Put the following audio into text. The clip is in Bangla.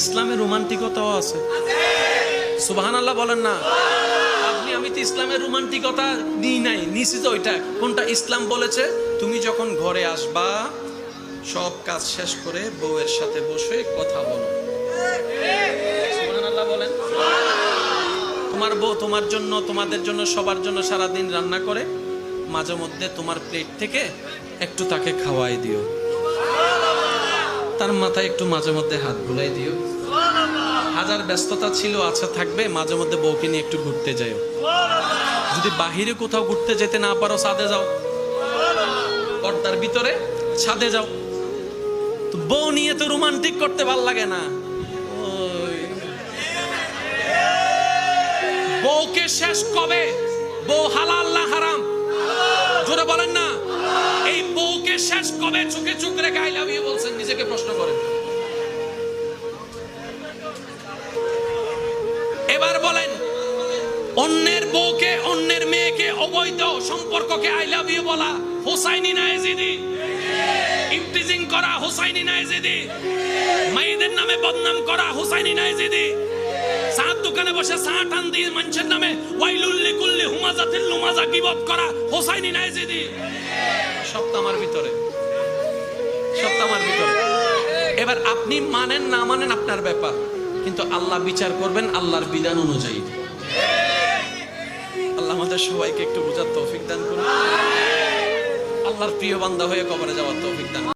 ইসলামে রোমান্টিকতাও আছে। সুবহানাল্লাহ বলেন না। আপনি আমি তো ইসলামের রোমান্টিকতা নিই নাই, নিছি তো। ওইটা কোনটা? ইসলাম বলেছে তুমি যখন ঘরে আসবা সব কাজ শেষ করে বউয়ের সাথে বসে কথা বলো। সুবহানাল্লাহ বলেন। তোমার বউ তোমার জন্য, তোমাদের জন্য, সবার জন্য সারাদিন রান্না করে, মাঝে মধ্যে তোমার প্লেট থেকে একটু তাকে খাওয়াই দিও, তার মাথায় একটু মাঝে মধ্যে হাত বুলাই দিও। হাজার ব্যস্ততা ছিল, আচ্ছা থাকবে, মাঝে মধ্যে বউকে নিয়ে একটু ঘুরতে যাও। যদি বাহিরে কোথাও ঘুরতে যেতে না পারো, ছাদে যাও, পর্দার ভিতরে ছাদে যাও। তো বউ নিয়ে তো রোমান্টিক করতে ভাল লাগে না। বউকে শেষ কবে? বউ হালাল না হারাম? জোরে বলেন না। এই বউকে শেষ কবে চোখে চোখ রেখে আই লাভ ইউ বলছেন? নিজেকে প্রশ্ন করেন। এবার বলেন, অন্যের বউকে, অন্যের মেয়েকে, অবৈধ সম্পর্ককে আই লাভ ইউ বলা হোসাইনি না এজিদি? ইমপ্রিজিং করা হোসাইনি না এজিদি? মেয়েদের নামে বদনাম করা হোসাইনি না এজিদি? সাত দোকানে বসে চা টান দিয়ে মানুষের নামে ওয়াইলুল্লি কুল্লি হুমাজাতিল লুমাজা গীবত করা হোসাইনি না এজিদি? সব তো আমার ভিতরে, সব তো আমার ভিতরে। এবার আপনি মানেন না মানেন আপনার ব্যাপার, কিন্তু আল্লাহ বিচার করবেন আল্লাহর বিধান অনুযায়ী। আল্লাহ আমাদের সবাইকে একটু বোঝার তৌফিক দান করুন। আল্লাহর প্রিয় বান্দা হয়ে কবরে যাওয়ার তৌফিক দান।